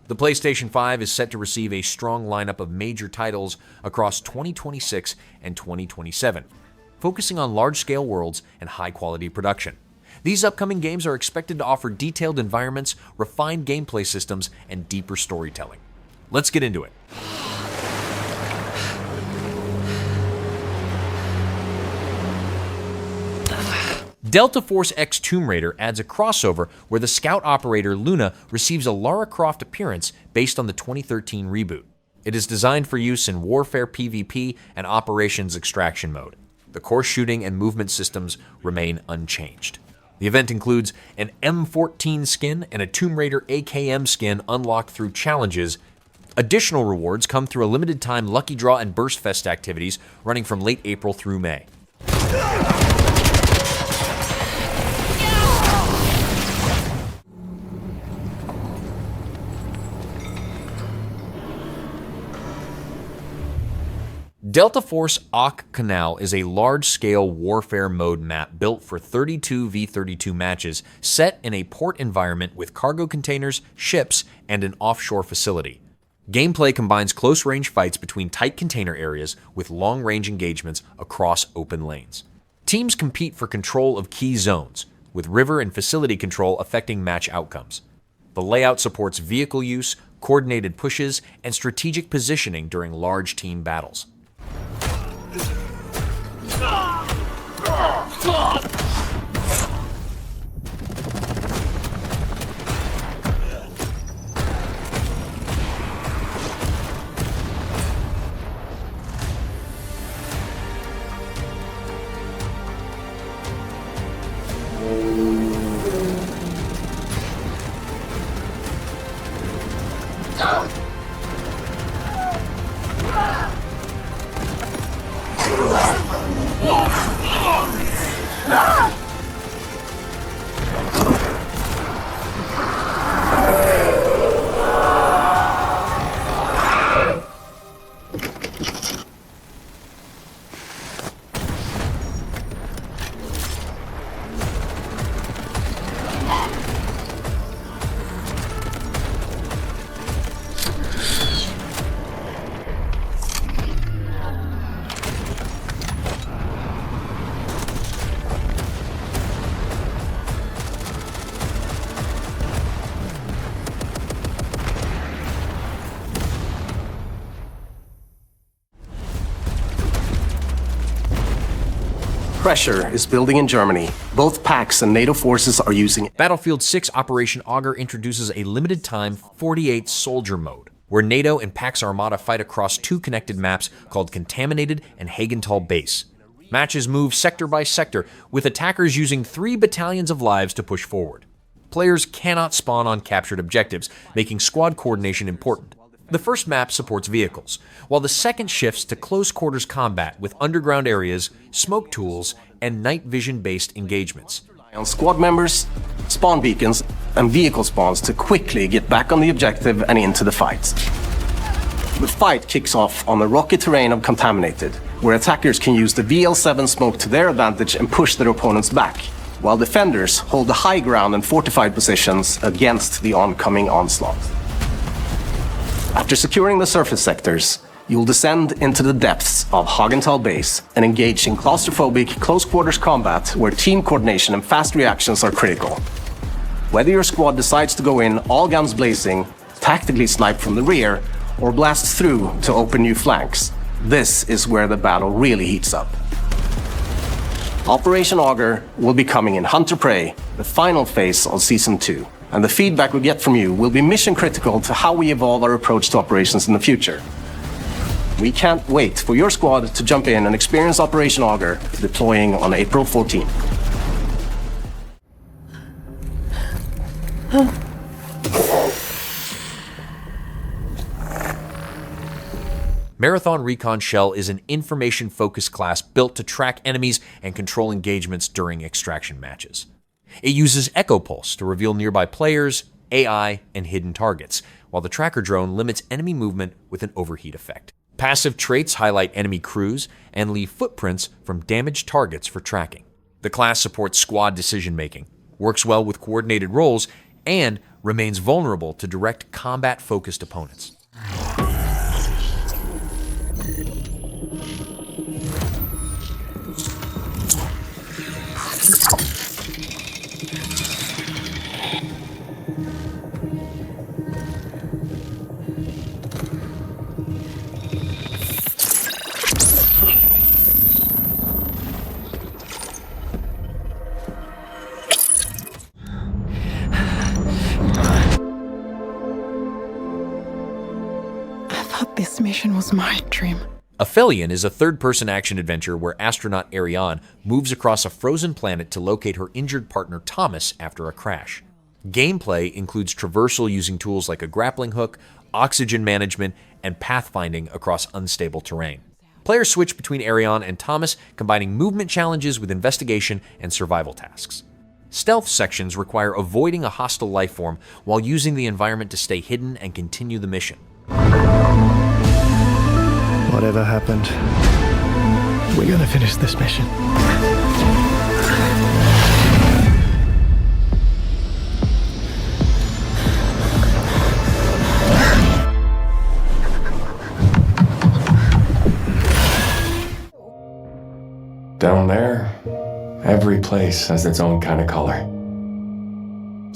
The PlayStation 5 is set to receive a strong lineup of major titles across 2026 and 2027, focusing on large-scale worlds and high-quality production. These upcoming games are expected to offer detailed environments, refined gameplay systems, and deeper storytelling. Let's get into it. Delta Force X Tomb Raider adds a crossover where the scout operator Luna receives a Lara Croft appearance based on the 2013 reboot. It is designed for use in Warfare PvP and Operations Extraction mode. The core shooting and movement systems remain unchanged. The event includes an M14 skin and a Tomb Raider AKM skin unlocked through challenges. Additional rewards come through a limited time Lucky Draw and Burst Fest activities running from late April through May. Delta Force Canal is a large-scale warfare mode map built for 32 v32 matches set in a port environment with cargo containers, ships, and an offshore facility. Gameplay combines close-range fights between tight container areas with long-range engagements across open lanes. Teams compete for control of key zones, with river and facility control affecting match outcomes. The layout supports vehicle use, coordinated pushes, and strategic positioning during large team battles. Pressure is building in Germany. Both PAX and NATO forces are using it. Battlefield 6 Operation Augur introduces a limited-time 48 soldier mode, where NATO and PAX Armada fight across two connected maps called Contaminated and Hagenthal Base. Matches move sector by sector, with attackers using 3 battalions of lives to push forward. Players cannot spawn on captured objectives, making squad coordination important. The first map supports vehicles, while the second shifts to close-quarters combat with underground areas, smoke tools, and night vision-based engagements. On squad members, spawn beacons, and vehicle spawns to quickly get back on the objective and into the fight. The fight kicks off on the rocky terrain of Contaminated, where attackers can use the VL7 smoke to their advantage and push their opponents back, while defenders hold the high ground and fortified positions against the oncoming onslaught. After securing the surface sectors, you'll descend into the depths of Hagenthal Base and engage in claustrophobic close-quarters combat where team coordination and fast reactions are critical. Whether your squad decides to go in all guns blazing, tactically snipe from the rear, or blast through to open new flanks, this is where the battle really heats up. Operation Augur will be coming in Hunter Prey, the final phase of Season 2. And the feedback we get from you will be mission critical to how we evolve our approach to operations in the future. We can't wait for your squad to jump in and experience Operation Augur, deploying on April 14th. Marathon Recon Shell is an information-focused class built to track enemies and control engagements during extraction matches. It uses Echo Pulse to reveal nearby players, AI, and hidden targets, while the tracker drone limits enemy movement with an overheat effect. Passive traits highlight enemy crews and leave footprints from damaged targets for tracking. The class supports squad decision-making, works well with coordinated roles, and remains vulnerable to direct combat-focused opponents. This mission was my dream. Aphelion is a third-person action-adventure where astronaut Ariane moves across a frozen planet to locate her injured partner Thomas after a crash. Gameplay includes traversal using tools like a grappling hook, oxygen management, and pathfinding across unstable terrain. Players switch between Ariane and Thomas, combining movement challenges with investigation and survival tasks. Stealth sections require avoiding a hostile lifeform while using the environment to stay hidden and continue the mission. Whatever happened, we're gonna finish this mission. Down there, every place has its own kind of color.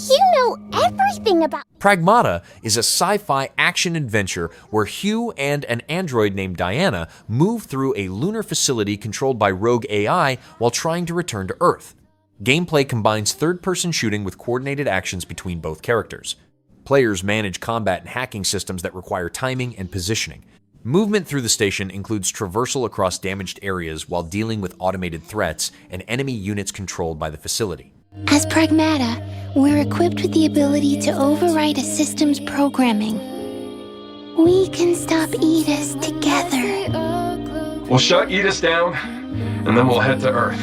You know everything about... Pragmata is a sci-fi action-adventure where Hugh and an android named Diana move through a lunar facility controlled by rogue AI while trying to return to Earth. Gameplay combines third-person shooting with coordinated actions between both characters. Players manage combat and hacking systems that require timing and positioning. Movement through the station includes traversal across damaged areas while dealing with automated threats and enemy units controlled by the facility. As Pragmata, we're equipped with the ability to override a system's programming. We can stop Edis together. We'll shut Edis down, and then we'll head to Earth.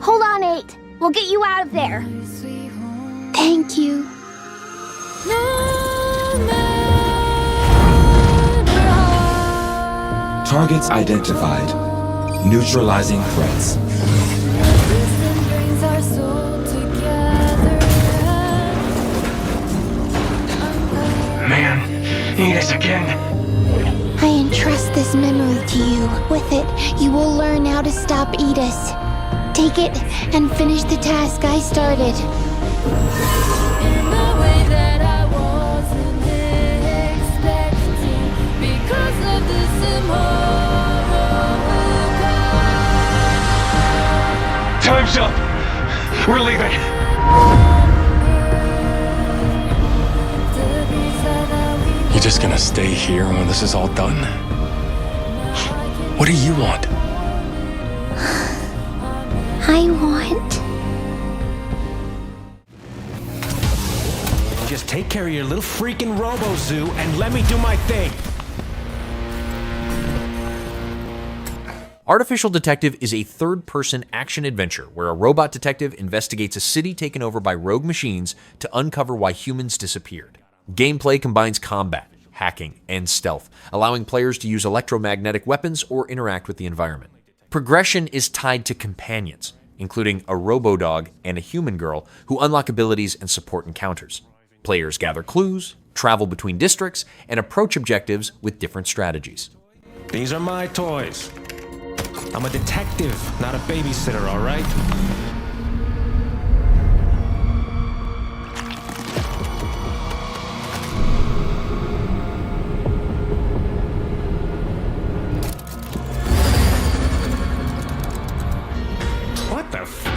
Hold on, 8. We'll get you out of there. Thank you. Targets identified. Neutralizing threats. Man, Edis again. I entrust this memory to you. With it, you will learn how to stop Edis. Take it and finish the task I started. In a way that I wasn't expecting because of this Time's up. We're leaving. You just gonna stay here when this is all done? What do you want? I want... Just take care of your little freaking robo-zoo and let me do my thing. Artificial Detective is a third-person action-adventure where a robot detective investigates a city taken over by rogue machines to uncover why humans disappeared. Gameplay combines combat, hacking, and stealth, allowing players to use electromagnetic weapons or interact with the environment. Progression is tied to companions, including a robo-dog and a human girl who unlock abilities and support encounters. Players gather clues, travel between districts, and approach objectives with different strategies. These are my toys. I'm a detective, not a babysitter, all right? What the f...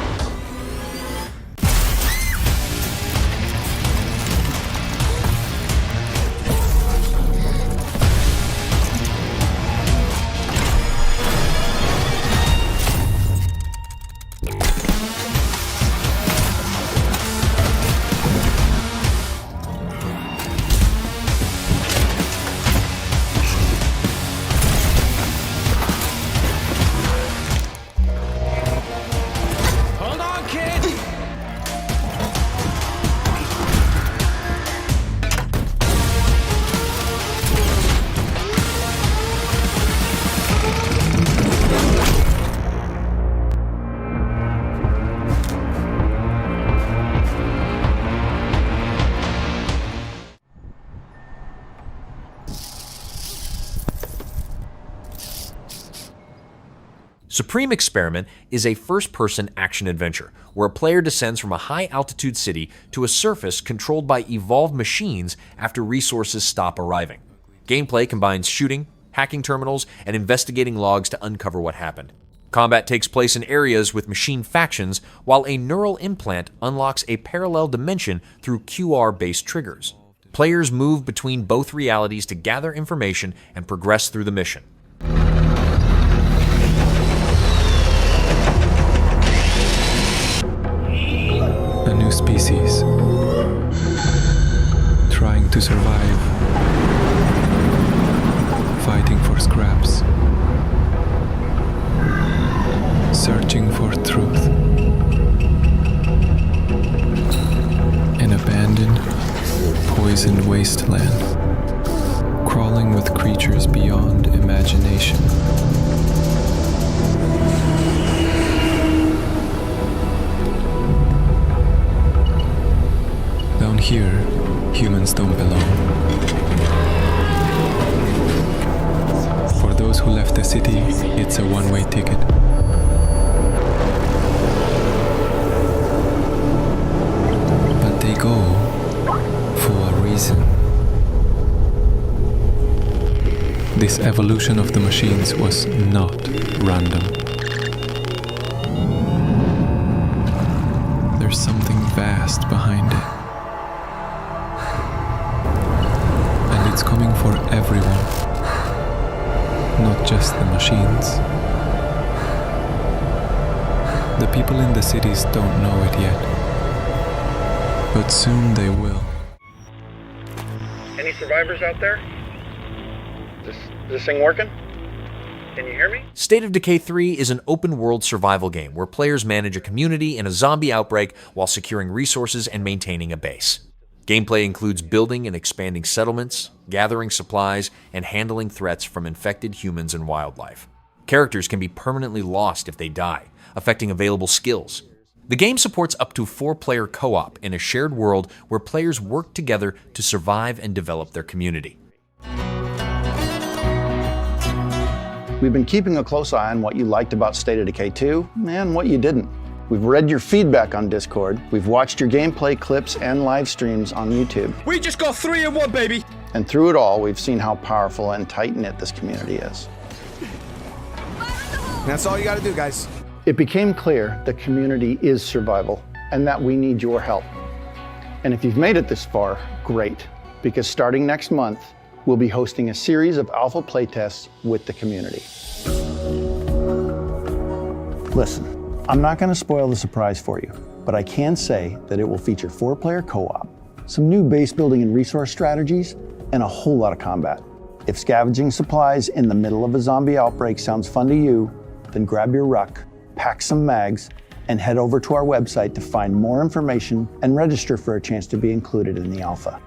Supreme Experiment is a first-person action-adventure where a player descends from a high-altitude city to a surface controlled by evolved machines after resources stop arriving. Gameplay combines shooting, hacking terminals, and investigating logs to uncover what happened. Combat takes place in areas with machine factions, while a neural implant unlocks a parallel dimension through QR-based triggers. Players move between both realities to gather information and progress through the mission. A new species, trying to survive, fighting for scraps, searching for truth. An abandoned, poisoned wasteland, crawling with creatures beyond imagination. Down here, humans don't belong. For those who left the city, it's a one-way ticket. But they go for a reason. This evolution of the machines was not random. There's something vast behind it. And it's coming for everyone, not just the machines. The people in the cities don't know it yet, but soon they will. Any survivors out there? Is this thing working? Can you hear me? State of Decay 3 is an open-world survival game where players manage a community in a zombie outbreak while securing resources and maintaining a base. Gameplay includes building and expanding settlements, gathering supplies, and handling threats from infected humans and wildlife. Characters can be permanently lost if they die, affecting available skills. The game supports up to 4-player co-op in a shared world where players work together to survive and develop their community. We've been keeping a close eye on what you liked about State of Decay 2 and what you didn't. We've read your feedback on Discord, we've watched your gameplay clips and live streams on YouTube. We just got 3 in 1, baby! And through it all, we've seen how powerful and tight-knit this community is. That's all you gotta do, guys. It became clear the community is survival and that we need your help. And if you've made it this far, great, because starting next month, we'll be hosting a series of alpha playtests with the community. Listen, I'm not going to spoil the surprise for you, but I can say that it will feature 4-player co-op, some new base building and resource strategies, and a whole lot of combat. If scavenging supplies in the middle of a zombie outbreak sounds fun to you, then grab your ruck, pack some mags, and head over to our website to find more information and register for a chance to be included in the alpha.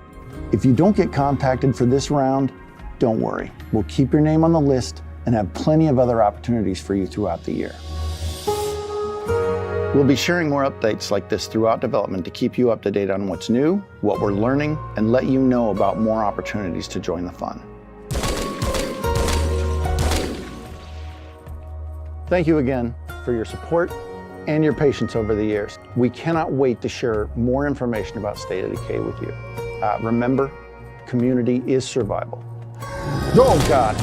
If you don't get contacted for this round, don't worry. We'll keep your name on the list and have plenty of other opportunities for you throughout the year. We'll be sharing more updates like this throughout development to keep you up to date on what's new, what we're learning, and let you know about more opportunities to join the fun. Thank you again for your support and your patience over the years. We cannot wait to share more information about State of Decay with you. Remember, community is survival. Oh God!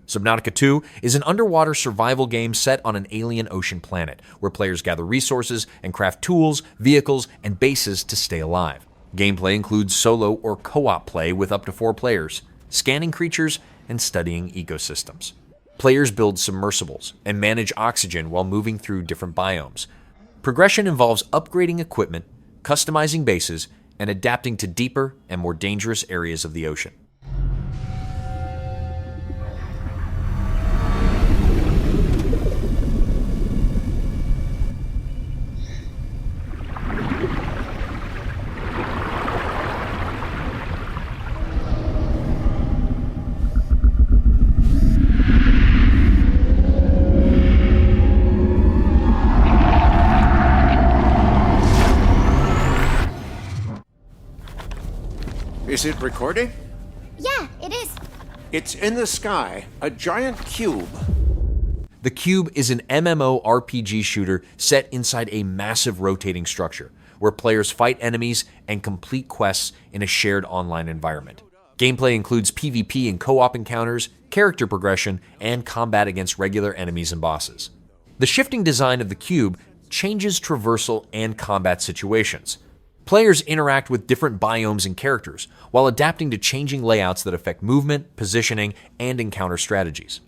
Subnautica 2 is an underwater survival game set on an alien ocean planet, where players gather resources and craft tools, vehicles, and bases to stay alive. Gameplay includes solo or co-op play with up to 4 players, scanning creatures, and studying ecosystems. Players build submersibles and manage oxygen while moving through different biomes. Progression involves upgrading equipment, customizing bases, and adapting to deeper and more dangerous areas of the ocean. Is it recording? Yeah, it is. It's in the sky, a giant cube. The Cube is an MMORPG shooter set inside a massive rotating structure, where players fight enemies and complete quests in a shared online environment. Gameplay includes PvP and co-op encounters, character progression, and combat against regular enemies and bosses. The shifting design of the Cube changes traversal and combat situations. Players interact with different biomes and characters, while adapting to changing layouts that affect movement, positioning, and encounter strategies.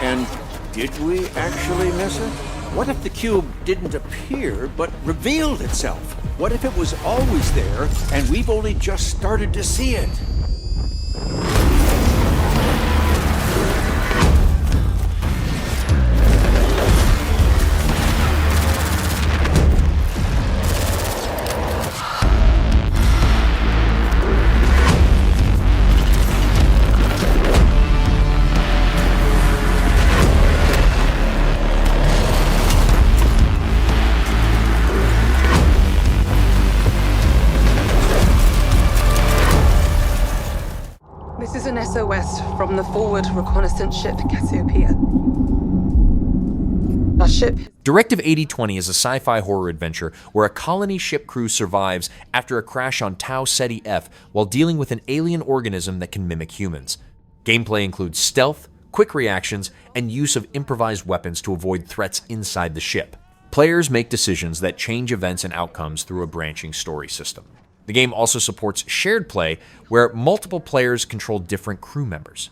And did we actually miss it? What if the cube didn't appear, but revealed itself? What if it was always there, and we've only just started to see it? This is an SOS from the forward reconnaissance ship Cassiopeia. Our ship. Directive 8020 is a sci-fi horror adventure where a colony ship crew survives after a crash on Tau Ceti F while dealing with an alien organism that can mimic humans. Gameplay includes stealth, quick reactions, and use of improvised weapons to avoid threats inside the ship. Players make decisions that change events and outcomes through a branching story system. The game also supports shared play, where multiple players control different crew members.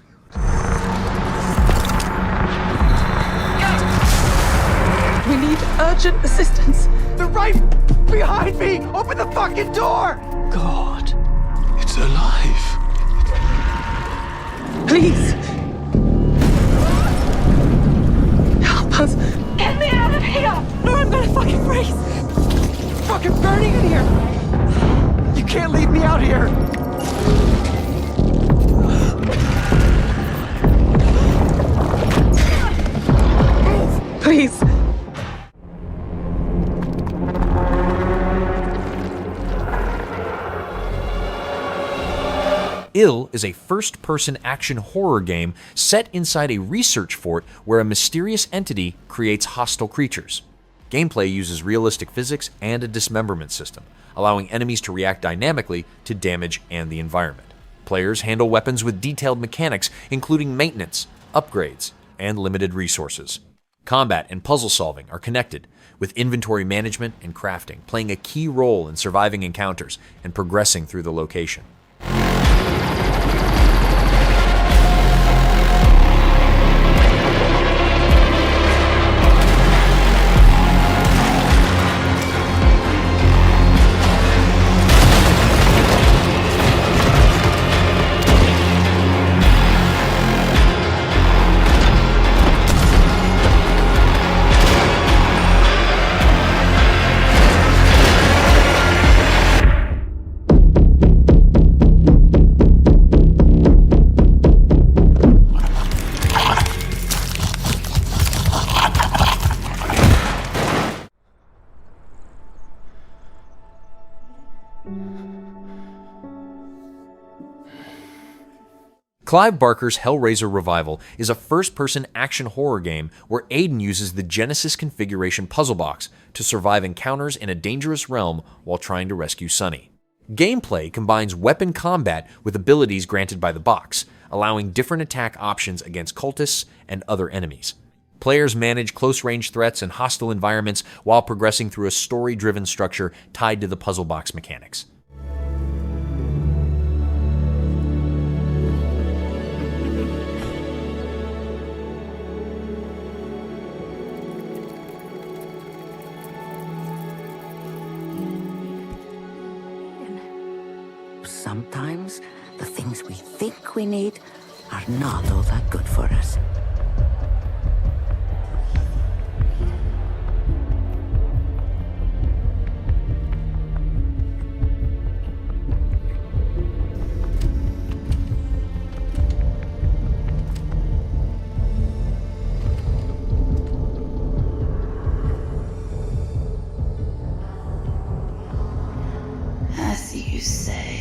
We need urgent assistance. They're right behind me! Open the fucking door! God, it's alive. Please. Help us. Get me out of here! Or I'm gonna fucking freeze! It's fucking burning in here! You can't leave me out here! Please. Ill is a first-person action horror game set inside a research fort where a mysterious entity creates hostile creatures. Gameplay uses realistic physics and a dismemberment system, allowing enemies to react dynamically to damage and the environment. Players handle weapons with detailed mechanics, including maintenance, upgrades, and limited resources. Combat and puzzle solving are connected, with inventory management and crafting playing a key role in surviving encounters and progressing through the location. Clive Barker's Hellraiser Revival is a first-person action horror game where Aiden uses the Genesis configuration puzzle box to survive encounters in a dangerous realm while trying to rescue Sunny. Gameplay combines weapon combat with abilities granted by the box, allowing different attack options against cultists and other enemies. Players manage close-range threats and hostile environments while progressing through a story-driven structure tied to the puzzle box mechanics. Sometimes the things we think we need are not all that good for us. As you say.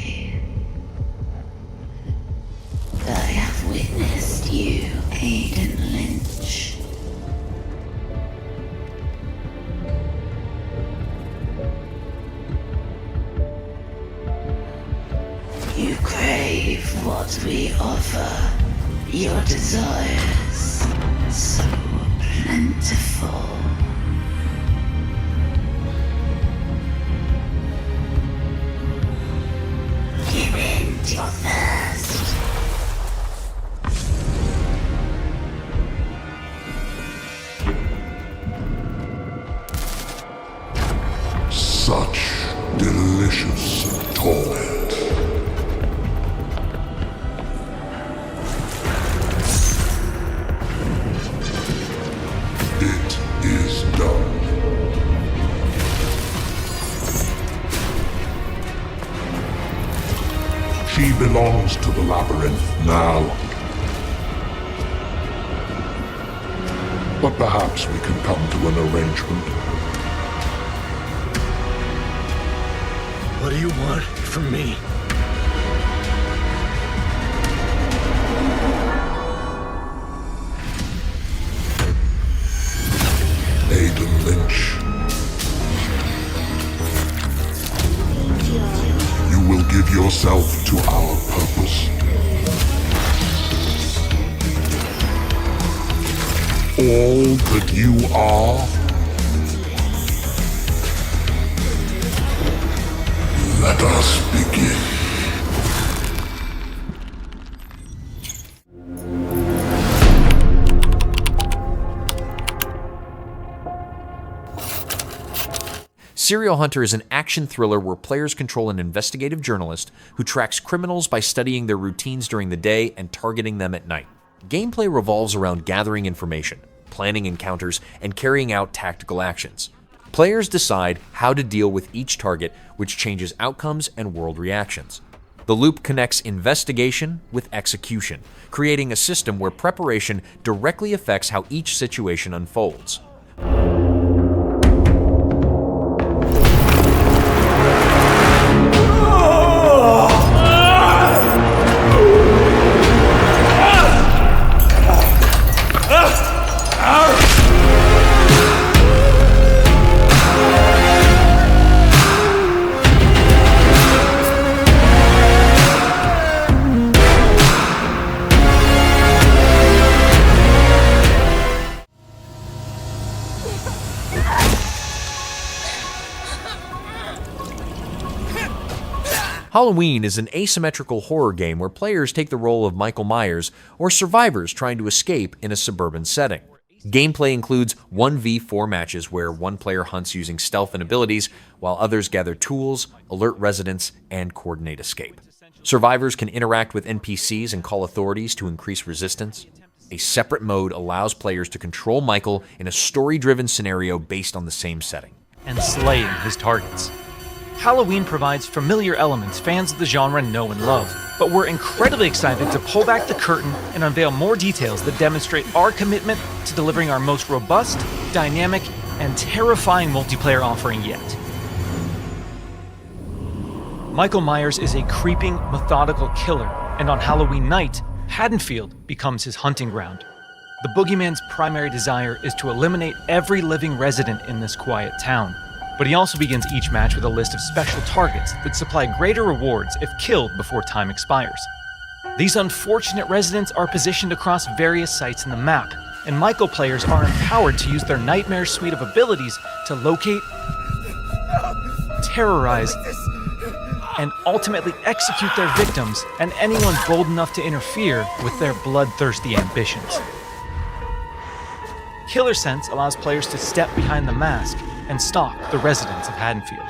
what we offer. Your desires, so plentiful. Give in to your thirst. Such delicious torment. It is done. She belongs to the labyrinth now. But perhaps we can come to an arrangement. What do you want from me? Aiden Lynch. You will give yourself to our purpose. All that you are. Let us begin. Serial Hunter is an action thriller where players control an investigative journalist who tracks criminals by studying their routines during the day and targeting them at night. Gameplay revolves around gathering information, planning encounters, and carrying out tactical actions. Players decide how to deal with each target, which changes outcomes and world reactions. The loop connects investigation with execution, creating a system where preparation directly affects how each situation unfolds. Halloween is an asymmetrical horror game where players take the role of Michael Myers or survivors trying to escape in a suburban setting. Gameplay includes 1v4 matches where one player hunts using stealth and abilities, while others gather tools, alert residents, and coordinate escape. Survivors can interact with NPCs and call authorities to increase resistance. A separate mode allows players to control Michael in a story-driven scenario based on the same setting. And slaying his targets. Halloween provides familiar elements fans of the genre know and love, but we're incredibly excited to pull back the curtain and unveil more details that demonstrate our commitment to delivering our most robust, dynamic, and terrifying multiplayer offering yet. Michael Myers is a creeping, methodical killer, and on Halloween night, Haddonfield becomes his hunting ground. The boogeyman's primary desire is to eliminate every living resident in this quiet town. But he also begins each match with a list of special targets that supply greater rewards if killed before time expires. These unfortunate residents are positioned across various sites in the map, and Michael players are empowered to use their nightmare suite of abilities to locate, terrorize, and ultimately execute their victims and anyone bold enough to interfere with their bloodthirsty ambitions. Killer Sense allows players to step behind the mask and stalk the residents of Haddonfield.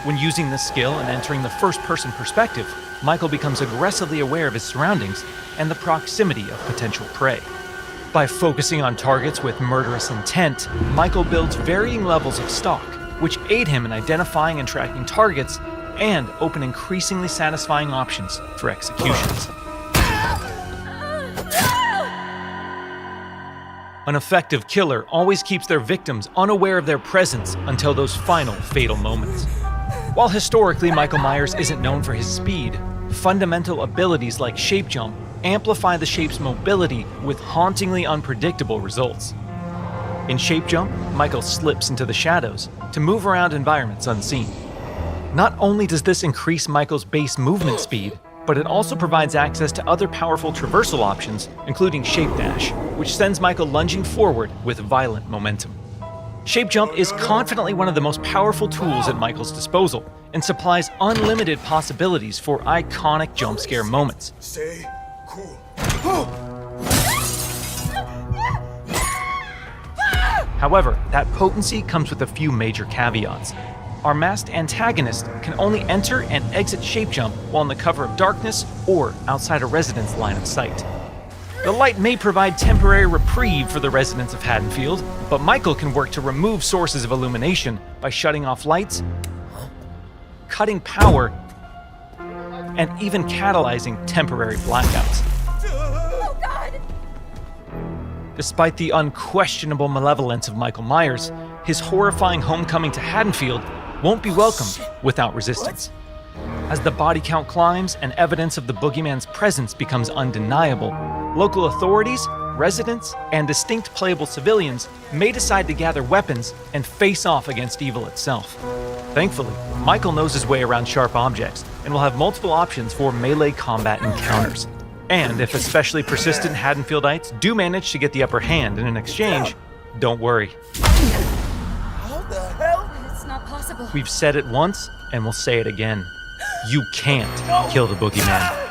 When using this skill and entering the first-person perspective, Michael becomes aggressively aware of his surroundings and the proximity of potential prey. By focusing on targets with murderous intent, Michael builds varying levels of stalk, which aid him in identifying and tracking targets and open increasingly satisfying options for executions. An effective killer always keeps their victims unaware of their presence until those final fatal moments. While historically Michael Myers isn't known for his speed, fundamental abilities like shape jump amplify the shape's mobility with hauntingly unpredictable results. In shape jump, Michael slips into the shadows to move around environments unseen. Not only does this increase Michael's base movement speed, but it also provides access to other powerful traversal options, including Shape Dash, which sends Michael lunging forward with violent momentum. Shape Jump is confidently one of the most powerful tools at Michael's disposal, and supplies unlimited possibilities for iconic jump scare moments. Stay cool. However, that potency comes with a few major caveats. Our masked antagonist can only enter and exit Shape Jump while in the cover of darkness or outside a resident's line of sight. The light may provide temporary reprieve for the residents of Haddonfield, but Michael can work to remove sources of illumination by shutting off lights, cutting power, and even catalyzing temporary blackouts. Despite the unquestionable malevolence of Michael Myers, his horrifying homecoming to Haddonfield won't be welcomed without resistance. As the body count climbs and evidence of the boogeyman's presence becomes undeniable, local authorities, residents, and distinct playable civilians may decide to gather weapons and face off against evil itself. Thankfully, Michael knows his way around sharp objects and will have multiple options for melee combat encounters. And if especially persistent Haddonfieldites do manage to get the upper hand in an exchange, don't worry. How the hell? It's not possible. We've said it once, and we'll say it again. You can't kill the boogeyman.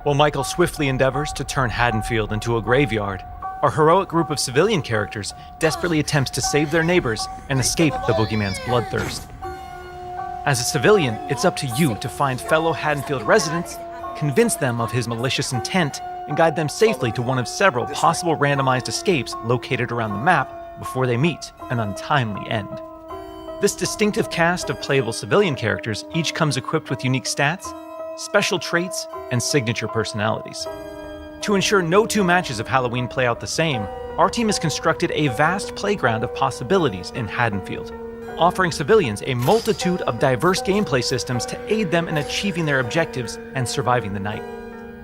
While Michael swiftly endeavors to turn Haddonfield into a graveyard, our heroic group of civilian characters desperately attempts to save their neighbors and escape the boogeyman's bloodthirst. As a civilian, it's up to you to find fellow Haddonfield residents, convince them of his malicious intent, and guide them safely to one of several possible randomized escapes located around the map before they meet an untimely end. This distinctive cast of playable civilian characters each comes equipped with unique stats, special traits, and signature personalities. To ensure no two matches of Halloween play out the same, our team has constructed a vast playground of possibilities in Haddonfield, offering civilians a multitude of diverse gameplay systems to aid them in achieving their objectives and surviving the night.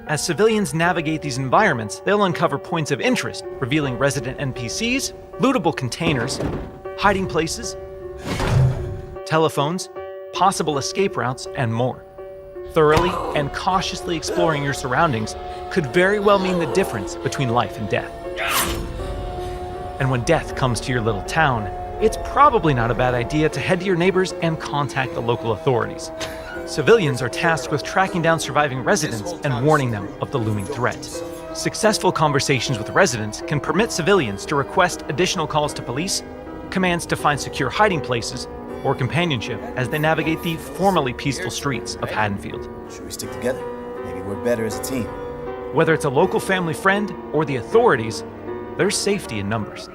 As civilians navigate these environments, they'll uncover points of interest, revealing resident NPCs, lootable containers, hiding places, telephones, possible escape routes, and more. Thoroughly and cautiously exploring your surroundings could very well mean the difference between life and death. And when death comes to your little town, it's probably not a bad idea to head to your neighbors and contact the local authorities. Civilians are tasked with tracking down surviving residents and warning them of the looming threat. Successful conversations with residents can permit civilians to request additional calls to police, commands to find secure hiding places, or companionship as they navigate the formerly peaceful streets of Haddonfield. Should we stick together? Maybe we're better as a team. Whether it's a local family friend or the authorities, there's safety in numbers.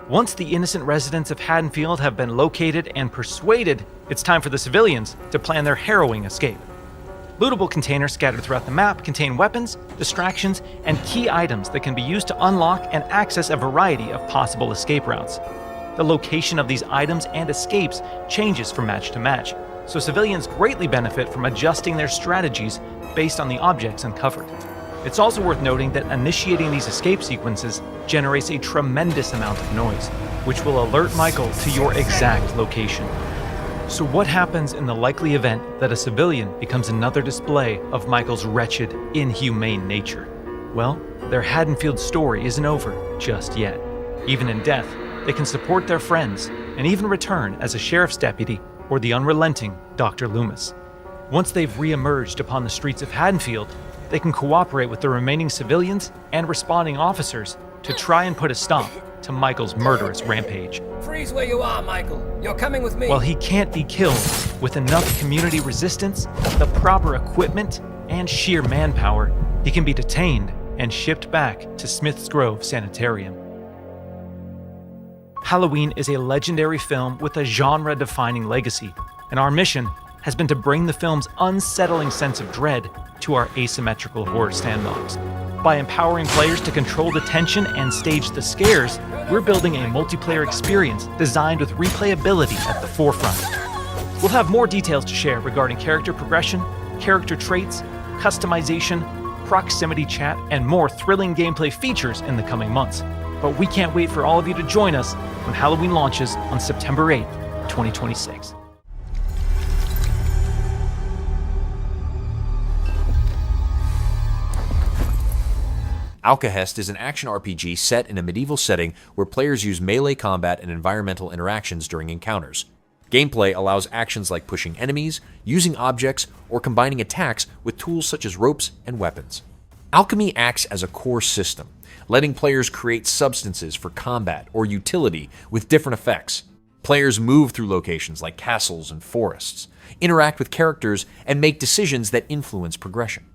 Once the innocent residents of Haddonfield have been located and persuaded, it's time for the civilians to plan their harrowing escape. Lootable containers scattered throughout the map contain weapons, distractions, and key items that can be used to unlock and access a variety of possible escape routes. The location of these items and escapes changes from match to match, so civilians greatly benefit from adjusting their strategies based on the objects uncovered. It's also worth noting that initiating these escape sequences generates a tremendous amount of noise, which will alert Michael to your exact location. So what happens in the likely event that a civilian becomes another display of Michael's wretched, inhumane nature? Well, their Haddonfield story isn't over just yet. Even in death, they can support their friends and even return as a sheriff's deputy or the unrelenting Dr. Loomis. Once they've re-emerged upon the streets of Haddonfield, they can cooperate with the remaining civilians and responding officers to try and put a stop to Michael's murderous rampage. Freeze where you are, Michael. You're coming with me. While he can't be killed, with enough community resistance, the proper equipment, and sheer manpower, he can be detained and shipped back to Smith's Grove Sanitarium. Halloween is a legendary film with a genre-defining legacy, and our mission has been to bring the film's unsettling sense of dread to our asymmetrical horror sandbox. By empowering players to control the tension and stage the scares, we're building a multiplayer experience designed with replayability at the forefront. We'll have more details to share regarding character progression, character traits, customization, proximity chat, and more thrilling gameplay features in the coming months. But we can't wait for all of you to join us when Halloween launches on September 8th, 2026. Alkahest is an action RPG set in a medieval setting where players use melee combat and environmental interactions during encounters. Gameplay allows actions like pushing enemies, using objects, or combining attacks with tools such as ropes and weapons. Alchemy acts as a core system, letting players create substances for combat or utility with different effects. Players move through locations like castles and forests, interact with characters, and make decisions that influence progression.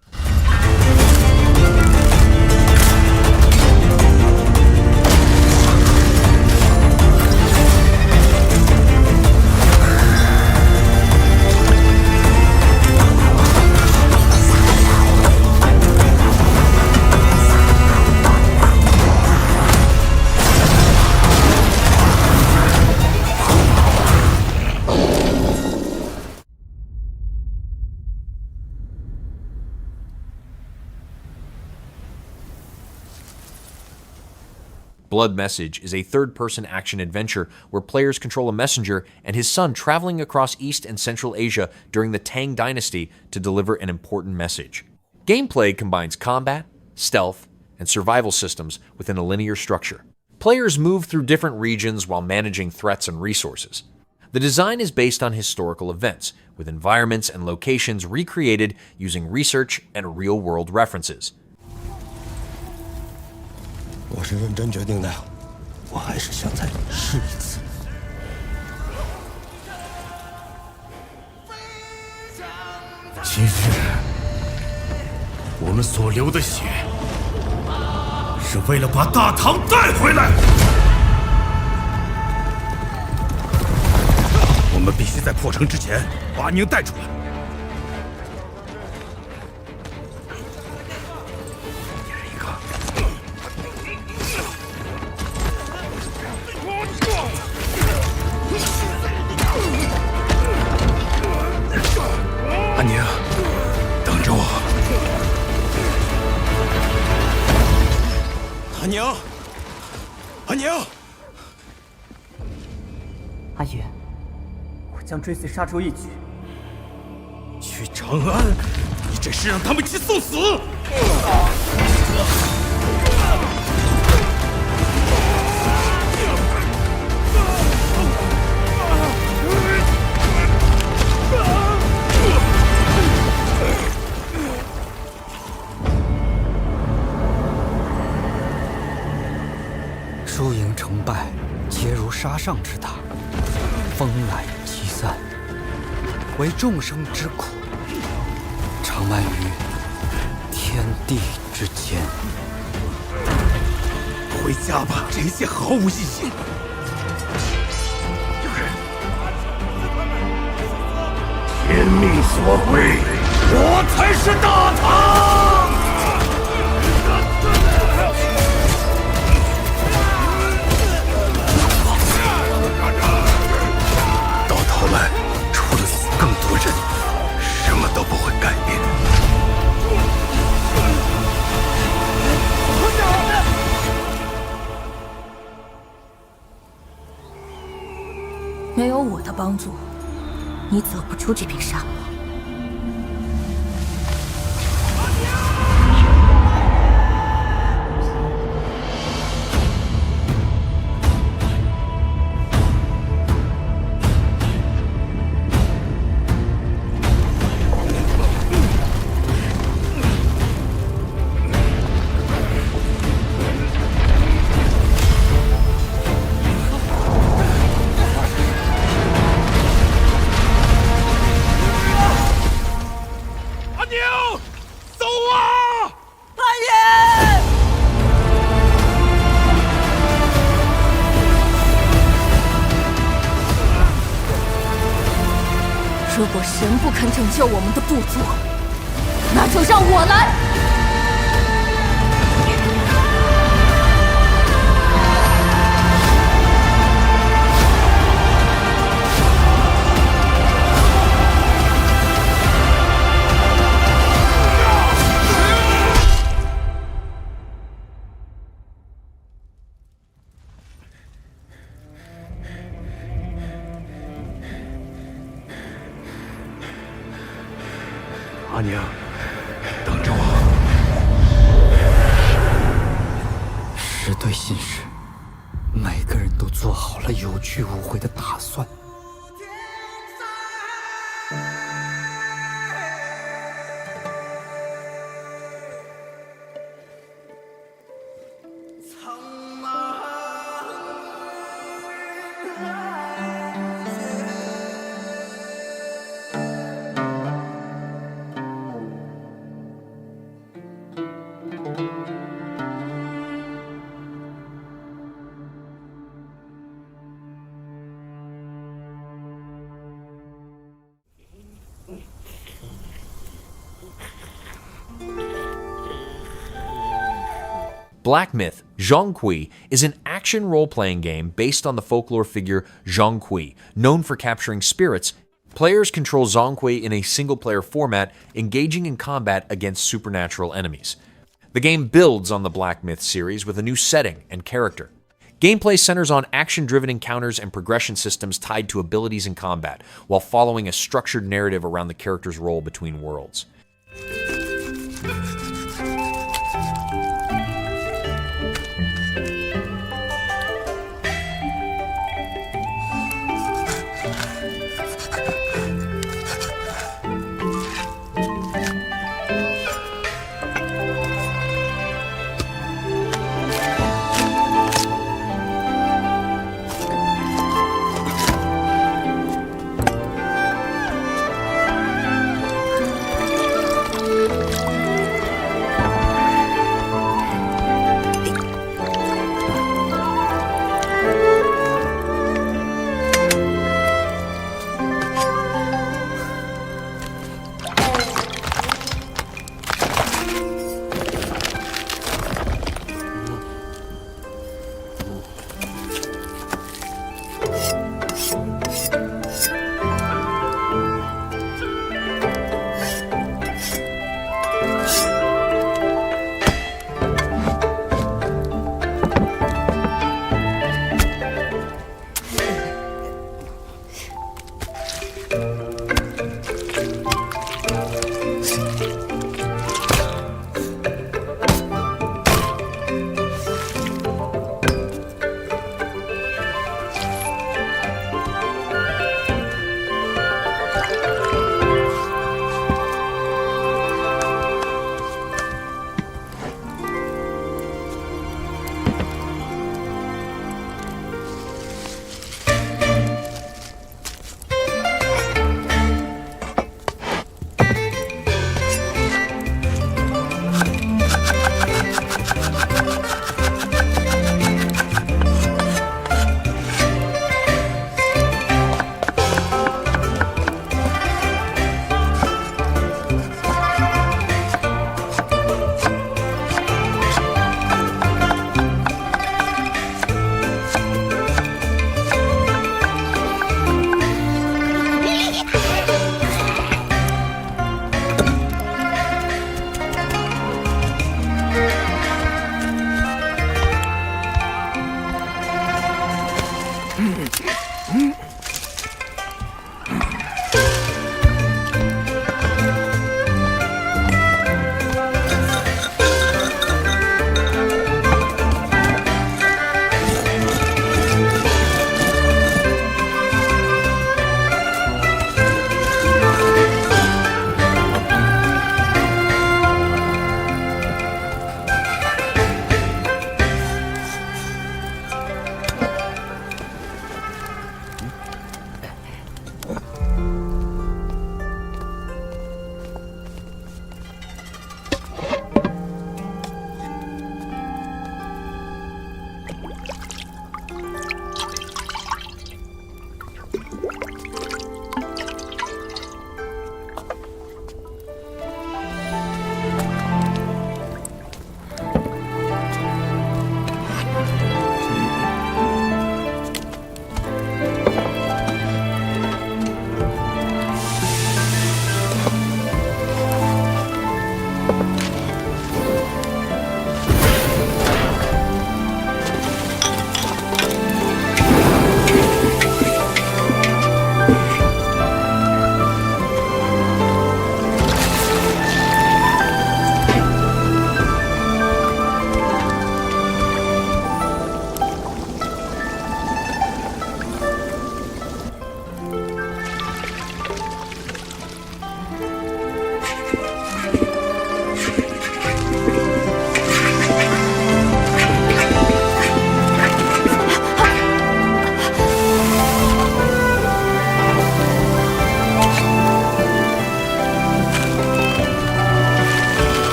Blood Message is a third-person action adventure where players control a messenger and his son traveling across East and Central Asia during the Tang Dynasty to deliver an important message. Gameplay combines combat, stealth, and survival systems within a linear structure. Players move through different regions while managing threats and resources. The design is based on historical events, with environments and locations recreated using research and real-world references. 我是认真决定的，我还是想再试一次。今日我们所流的血，是为了把大唐带回来。我们必须在破城之前把宁带出来。 安宁，等着我。安宁，安宁，阿爷，我将追随杀出一举。去长安，你这是让他们去送死！输赢成败，皆如沙上之塔，风来即散。为众生之苦，长漫于天地之间。回家吧，这一切毫无意义。天命所归，我才是大唐。 我们除了死更多人，什么都不会改变。没有我的帮助，你走不出这片沙漠。 如果神不肯拯救我们的部族，那就让我来。阿宁，等着我。心是，每个人都做好了有去无回的打算。Black Myth: Zhong is an action role-playing game based on the folklore figure Zhong, known for capturing spirits. Players control Zhong in a single-player format, engaging in combat against supernatural enemies. The game builds on the Black Myth series with a new setting and character. Gameplay centers on action-driven encounters and progression systems tied to abilities in combat, while following a structured narrative around the character's role between worlds.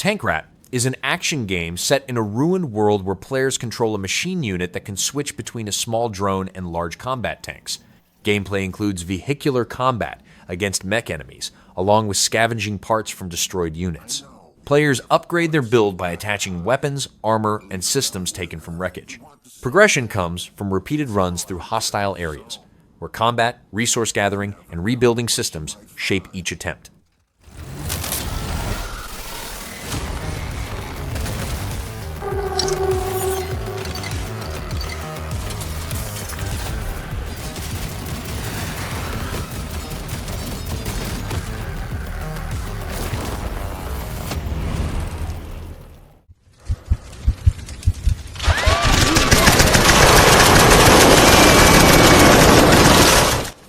TankRat is an action game set in a ruined world where players control a machine unit that can switch between a small drone and large combat tanks. Gameplay includes vehicular combat against mech enemies, along with scavenging parts from destroyed units. Players upgrade their build by attaching weapons, armor, and systems taken from wreckage. Progression comes from repeated runs through hostile areas, where combat, resource gathering, and rebuilding systems shape each attempt.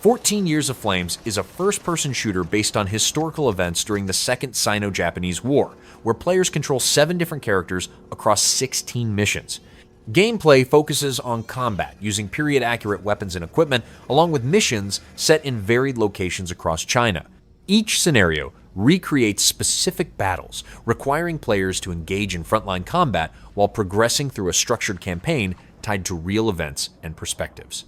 "14 Years of Flames" is a first-person shooter based on historical events during the Second Sino-Japanese War, where players control 7 different characters across 16 missions. Gameplay focuses on combat, using period-accurate weapons and equipment, along with missions set in varied locations across China. Each scenario recreates specific battles, requiring players to engage in frontline combat while progressing through a structured campaign tied to real events and perspectives.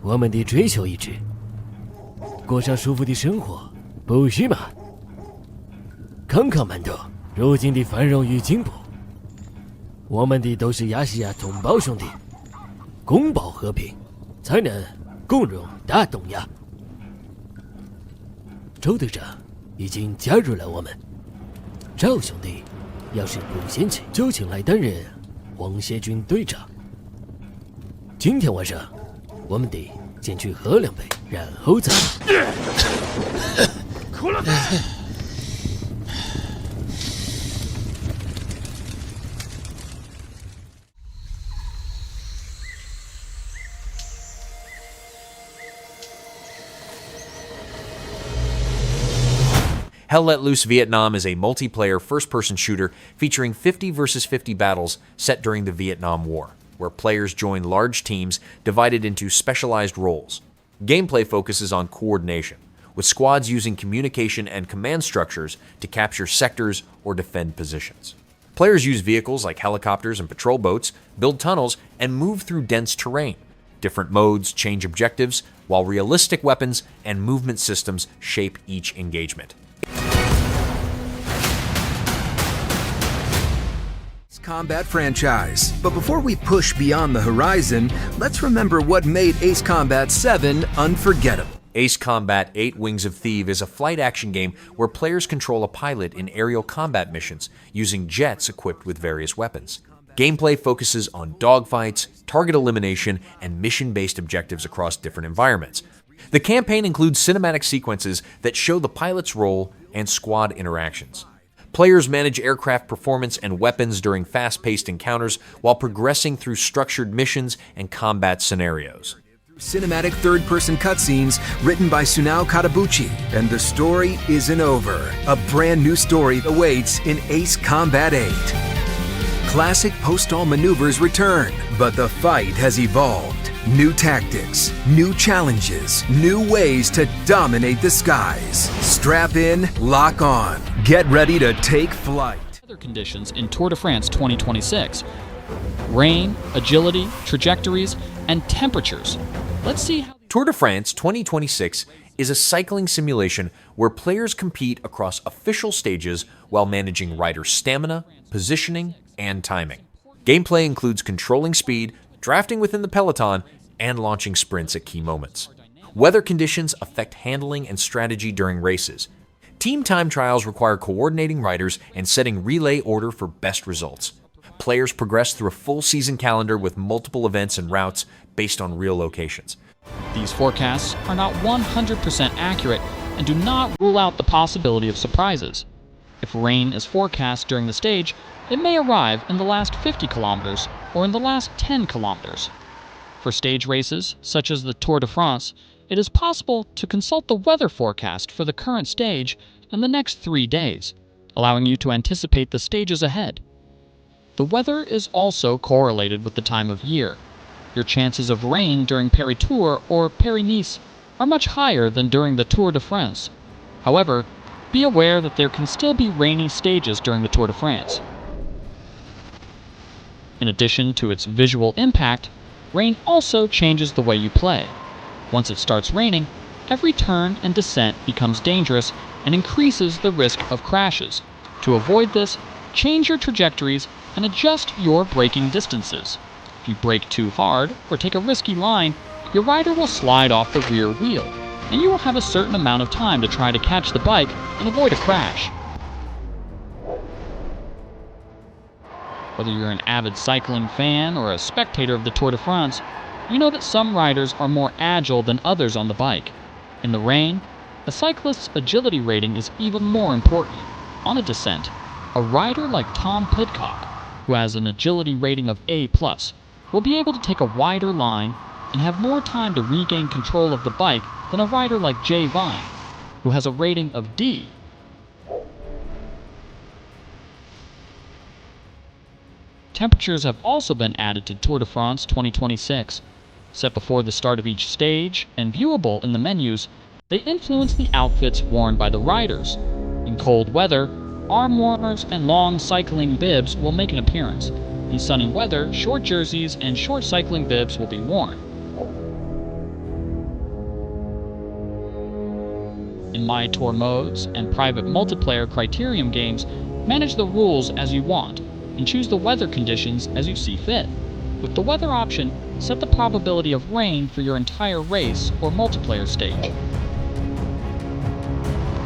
我们的追求一致，过上舒服的生活，不是吗？康康们的如今的繁荣与进步，我们的都是亚细亚同胞兄弟，共保和平，才能共荣大东亚。周队长已经加入了我们，赵兄弟要是不嫌弃，就请来担任皇协军队长。今天晚上，我们得先去喝2杯，然后再。哭了。Hell Let Loose Vietnam is a multiplayer first-person shooter featuring 50 versus 50 battles set during the Vietnam War, where players join large teams divided into specialized roles. Gameplay focuses on coordination, with squads using communication and command structures to capture sectors or defend positions. Players use vehicles like helicopters and patrol boats, build tunnels, and move through dense terrain. Different modes change objectives, while realistic weapons and movement systems shape each engagement. Combat franchise. But before we push beyond the horizon, let's remember what made Ace Combat 7 unforgettable. Ace Combat 8 Wings of Theve is a flight action game where players control a pilot in aerial combat missions using jets equipped with various weapons. Gameplay focuses on dogfights, target elimination, and mission-based objectives across different environments. The campaign includes cinematic sequences that show the pilot's role and squad interactions. Players manage aircraft performance and weapons during fast-paced encounters while progressing through structured missions and combat scenarios. Cinematic third-person cutscenes written by Sunao Katabuchi. And the story isn't over. A brand new story awaits in Ace Combat 8. Classic postal maneuvers return, but the fight has evolved. New tactics, new challenges, new ways to dominate the skies. Strap in, lock on. Get ready to take flight. Weather conditions in Tour de France 2026. Rain, agility, trajectories, and temperatures. Let's see how Tour de France 2026 is a cycling simulation where players compete across official stages while managing rider stamina, positioning, and timing. Gameplay includes controlling speed, drafting within the peloton, and launching sprints at key moments. Weather conditions affect handling and strategy during races. Team time trials require coordinating riders and setting relay order for best results. Players progress through a full season calendar with multiple events and routes based on real locations. These forecasts are not 100% accurate and do not rule out the possibility of surprises. If rain is forecast during the stage, it may arrive in the last 50 kilometers or in the last 10 kilometers. For stage races, such as the Tour de France, it is possible to consult the weather forecast for the current stage in the next 3 days, allowing you to anticipate the stages ahead. The weather is also correlated with the time of year. Your chances of rain during Paris-Tours or Paris-Nice are much higher than during the Tour de France. However, be aware that there can still be rainy stages during the Tour de France. In addition to its visual impact, rain also changes the way you play. Once it starts raining, every turn and descent becomes dangerous and increases the risk of crashes. To avoid this, change your trajectories and adjust your braking distances. If you brake too hard or take a risky line, your rider will slide off the rear wheel, and you will have a certain amount of time to try to catch the bike and avoid a crash. Whether you're an avid cycling fan or a spectator of the Tour de France, you know that some riders are more agile than others on the bike. In the rain, a cyclist's agility rating is even more important. On a descent, a rider like Tom Pidcock, who has an agility rating of A+, will be able to take a wider line and have more time to regain control of the bike than a rider like Jay Vine, who has a rating of D. Temperatures have also been added to Tour de France 2026. Set before the start of each stage and viewable in the menus, they influence the outfits worn by the riders. In cold weather, arm warmers and long cycling bibs will make an appearance. In sunny weather, short jerseys and short cycling bibs will be worn. In My Tour modes and private multiplayer Criterium games, manage the rules as you want, and choose the weather conditions as you see fit. With the weather option, set the probability of rain for your entire race or multiplayer stage.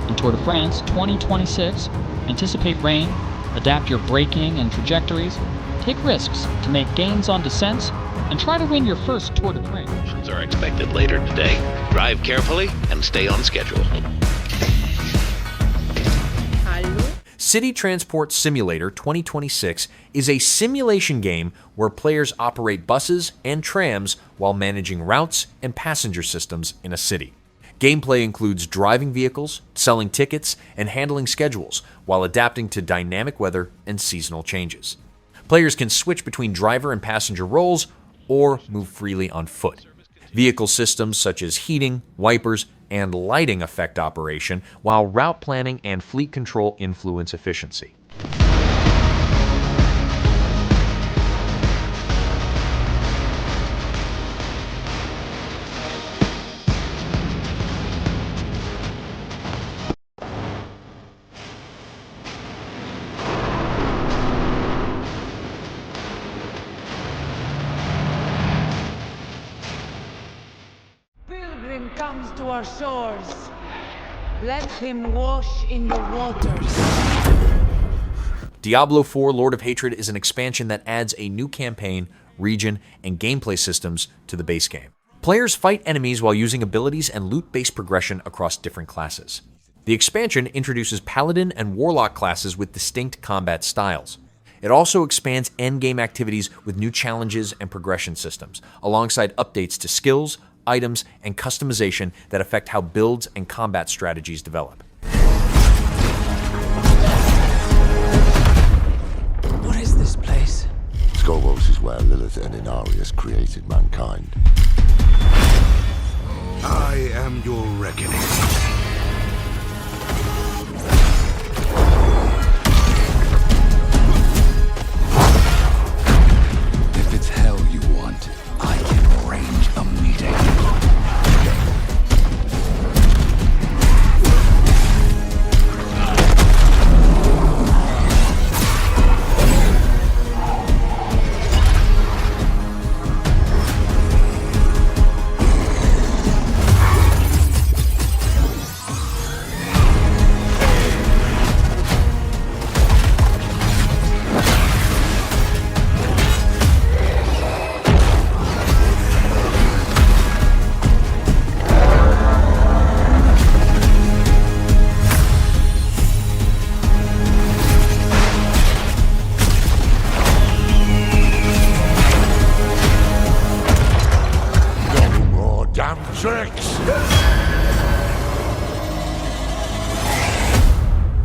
In Tour de France 2026, anticipate rain, adapt your braking and trajectories, take risks to make gains on descents, and try to win your first Tour de France. Are expected later today. Drive carefully and stay on schedule. City Transport Simulator 2026 is a simulation game where players operate buses and trams while managing routes and passenger systems in a city. Gameplay includes driving vehicles, selling tickets, and handling schedules while adapting to dynamic weather and seasonal changes. Players can switch between driver and passenger roles or move freely on foot. Vehicle systems such as heating, wipers, and lighting affect operation, while route planning and fleet control influence efficiency. Comes to our shores. Let him wash in the waters. Diablo 4 Lord of Hatred is an expansion that adds a new campaign, region, and gameplay systems to the base game. Players fight enemies while using abilities and loot-based progression across different classes. The expansion introduces Paladin and Warlock classes with distinct combat styles. It also expands endgame activities with new challenges and progression systems, alongside updates to skills, items, and customization that affect how builds and combat strategies develop. What is this place? Skovos is where Lilith and Inarius created mankind. I am your reckoning. If it's hell you want, I can arrange a meeting.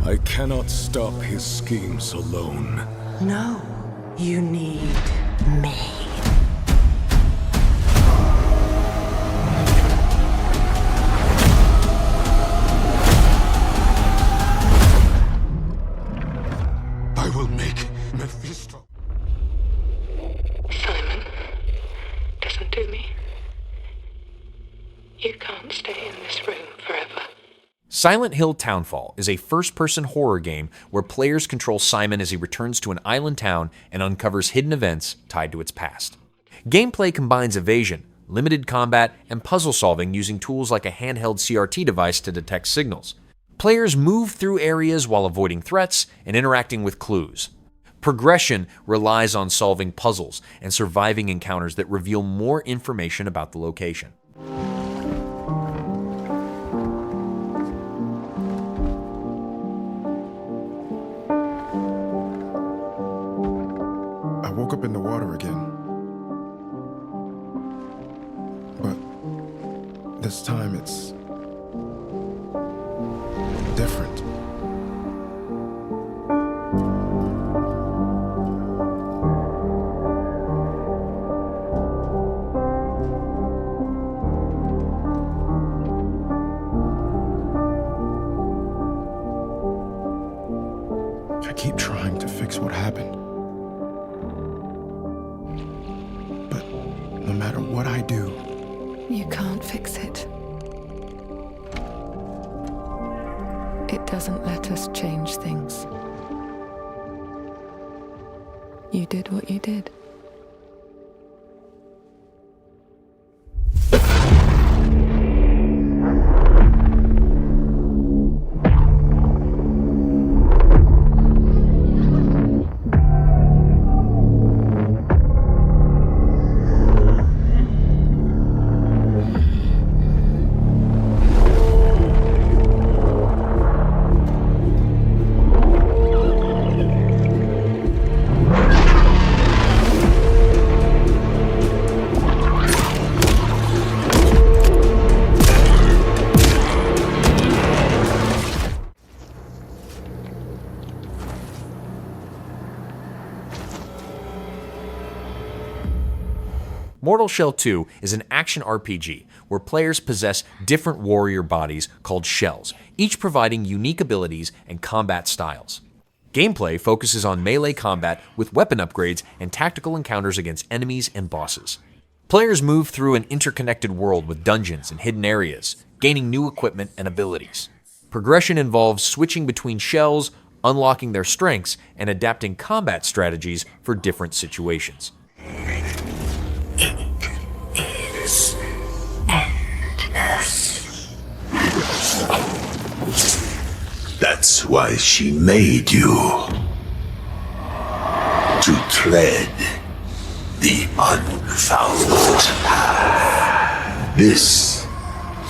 I cannot stop his schemes alone. No, you need me. I will make Mephisto. Simon, listen to me. You can't stay in this room forever. Silent Hill Townfall is a first-person horror game where players control Simon as he returns to an island town and uncovers hidden events tied to its past. Gameplay combines evasion, limited combat, and puzzle solving using tools like a handheld CRT device to detect signals. Players move through areas while avoiding threats and interacting with clues. Progression relies on solving puzzles and surviving encounters that reveal more information about the location. I woke up in the water again. But this time it's different. I keep trying to fix what happened. But no matter what I do, You can't fix it. It doesn't let us change things. You did what you did. Mortal Shell 2 is an action RPG where players possess different warrior bodies called shells, each providing unique abilities and combat styles. Gameplay focuses on melee combat with weapon upgrades and tactical encounters against enemies and bosses. Players move through an interconnected world with dungeons and hidden areas, gaining new equipment and abilities. Progression involves switching between shells, unlocking their strengths, and adapting combat strategies for different situations. That's why she made you. To tread the unfound path. This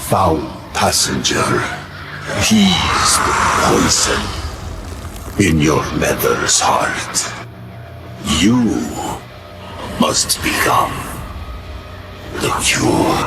foul passenger, he's the poison in your mother's heart. You must become the cure.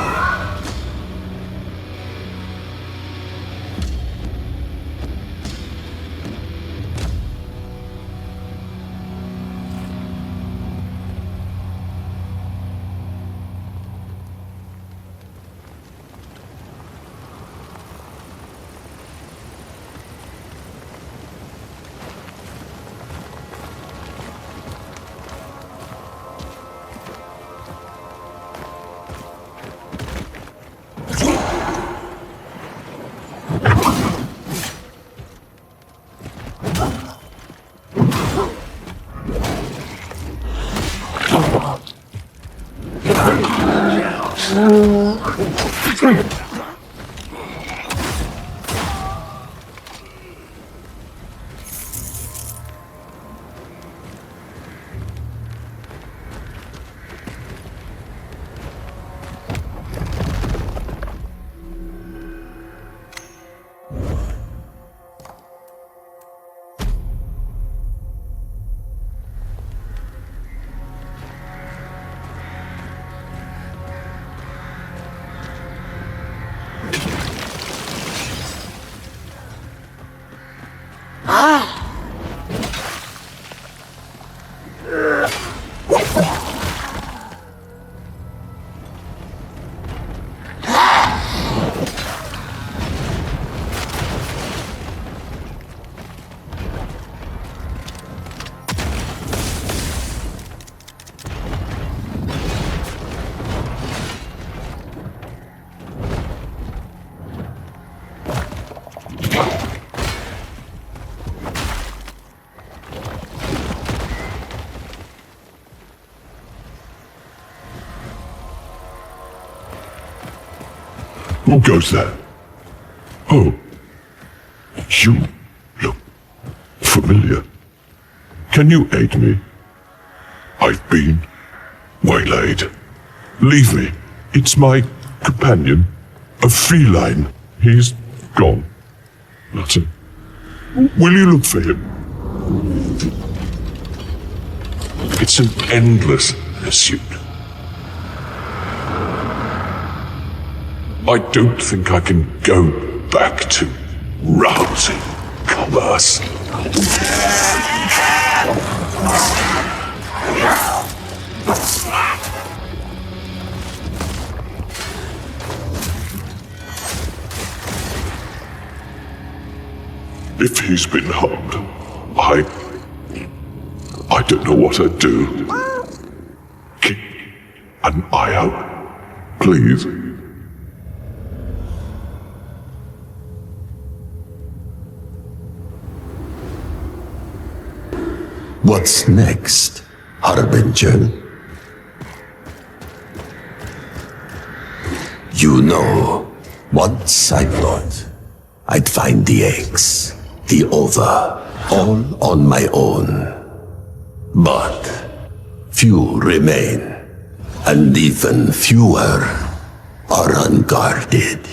Who goes there? Oh, you look familiar. Can you aid me? I've been waylaid. Leave me. It's my companion, a feline. He's gone. That's it. Will you look for him? It's an endless pursuit. I don't think I can go back to rousing commerce. If he's been harmed, I don't know what I'd do. Keep an eye out, please. What's next, Harbinger? You know, once I thought I'd find the eggs, the ova, all on my own. But few remain, and even fewer are unguarded.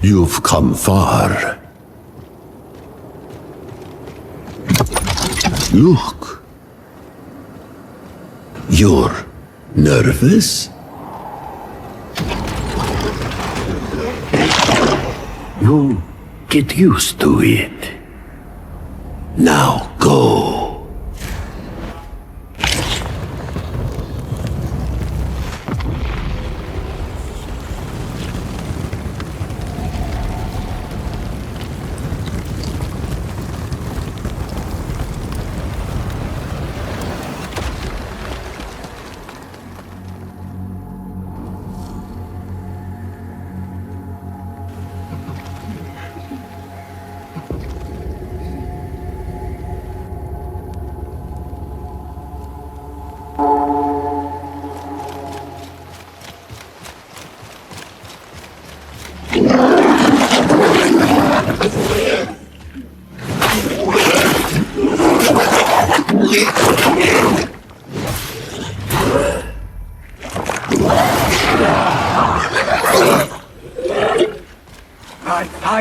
You've come far. Look. You're nervous? You'll get used to it. Now go.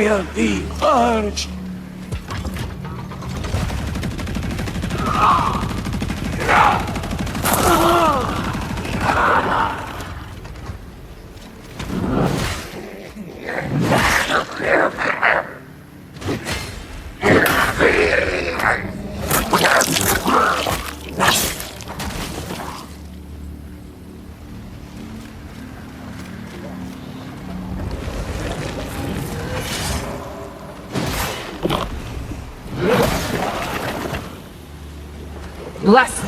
I'll be purged. Bless.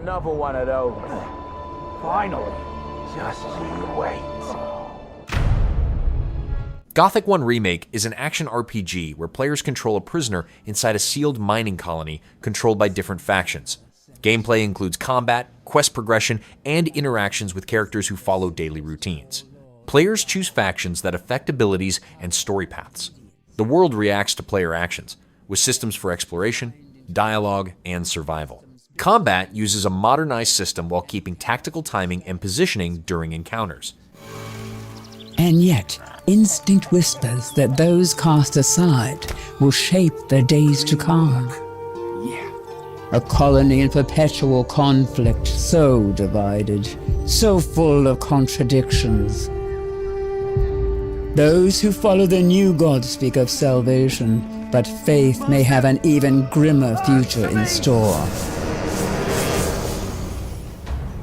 Another one of those. Finally. Just you wait. Gothic 1 Remake is an action RPG where players control a prisoner inside a sealed mining colony controlled by different factions. Gameplay includes combat, quest progression, and interactions with characters who follow daily routines. Players choose factions that affect abilities and story paths. The world reacts to player actions, with systems for exploration, dialogue, and survival. Combat uses a modernized system while keeping tactical timing and positioning during encounters. And yet, instinct whispers that those cast aside will shape their days to come. A colony in perpetual conflict, so divided, so full of contradictions. Those who follow the new god speak of salvation, but faith may have an even grimmer future in store.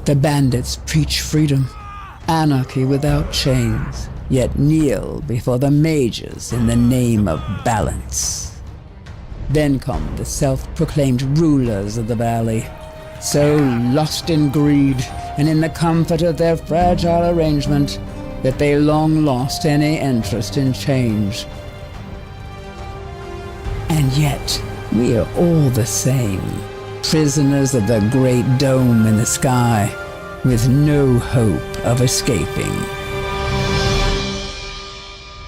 The bandits preach freedom, anarchy without chains. yet kneel before the mages in the name of balance. Then come the self-proclaimed rulers of the valley, so lost in greed and in the comfort of their fragile arrangement that they long lost any interest in change. And yet, we are all the same, prisoners of the great dome in the sky, with no hope of escaping.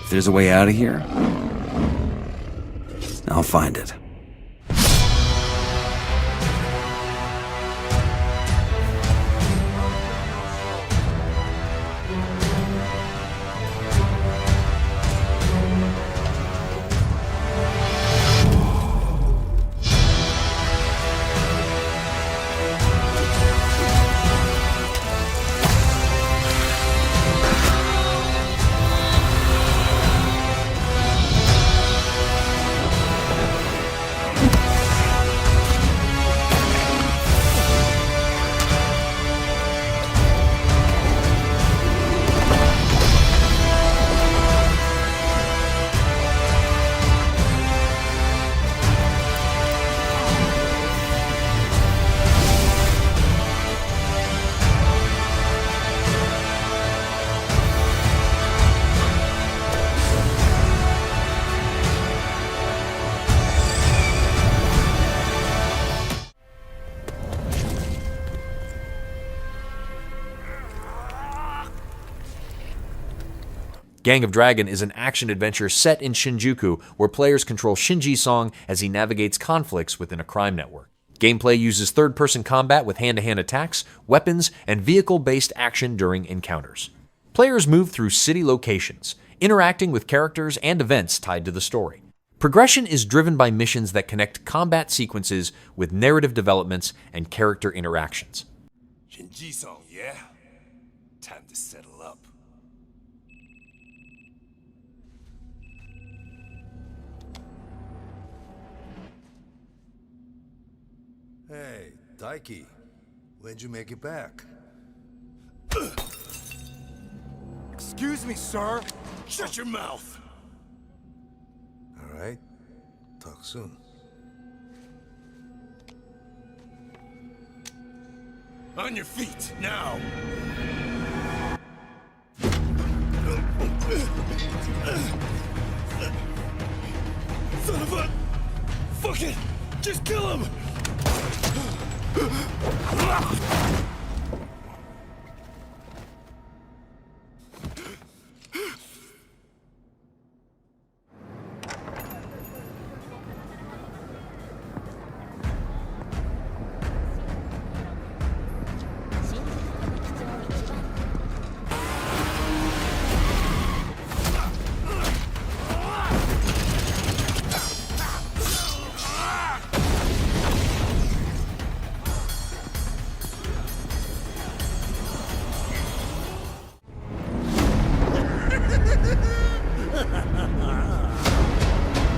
If there's a way out of here, I'll find it. Gang of Dragon is an action-adventure set in Shinjuku where players control Shinji Song as he navigates conflicts within a crime network. Gameplay uses third-person combat with hand-to-hand attacks, weapons, and vehicle-based action during encounters. Players move through city locations, interacting with characters and events tied to the story. Progression is driven by missions that connect combat sequences with narrative developments and character interactions. Shinji Song, yeah? Time to settle up. Hey, Daiki, when'd you make it back? Excuse me, sir. Shut your mouth. All right, talk soon. On your feet, now. Son of a... Fuck it! Just kill him!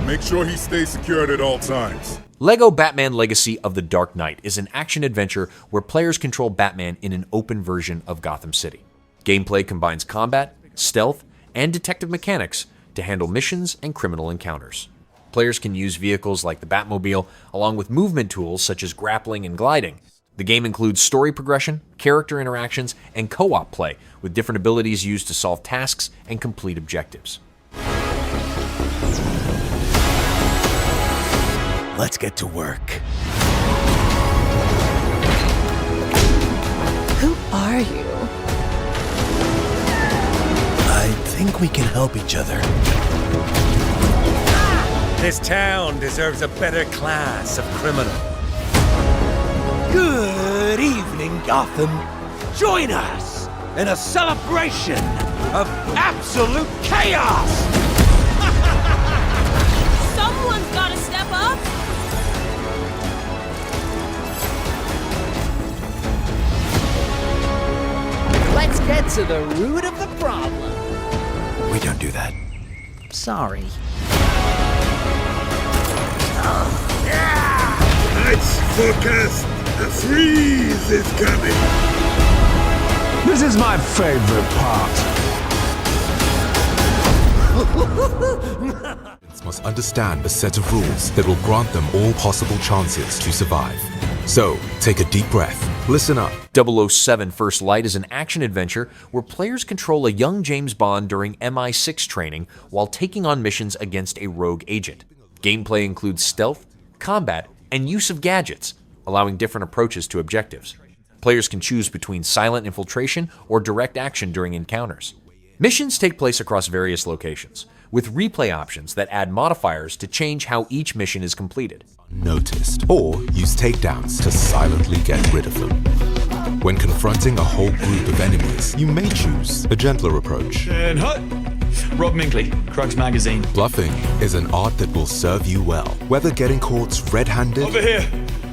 Make sure he stays secured at all times. LEGO Batman Legacy of the Dark Knight is an action-adventure where players control Batman in an open version of Gotham City. Gameplay combines combat, stealth, and detective mechanics to handle missions and criminal encounters. Players can use vehicles like the Batmobile, along with movement tools such as grappling and gliding. The game includes story progression, character interactions, and co-op play, with different abilities used to solve tasks and complete objectives. Let's get to work. Who are you? I think we can help each other. This town deserves a better class of criminal. Good evening, Gotham. Join us in a celebration of absolute chaos! Someone's gotta step up! Let's get to the root of the problem. We don't do that. Sorry. Let's forecast. A freeze is coming. This is my favorite part. Must understand a set of rules that will grant them all possible chances to survive. So, take a deep breath, listen up. 007 First Light is an action-adventure where players control a young James Bond during MI6 training while taking on missions against a rogue agent. Gameplay includes stealth, combat, and use of gadgets, allowing different approaches to objectives. Players can choose between silent infiltration or direct action during encounters. Missions take place across various locations, with replay options that add modifiers to change how each mission is completed. Noticed, or use takedowns to silently get rid of them. When confronting a whole group of enemies, you may choose a gentler approach. And hut! Rob Minkley, Crux Magazine. Bluffing is an art that will serve you well, whether getting caught red-handed... Over here!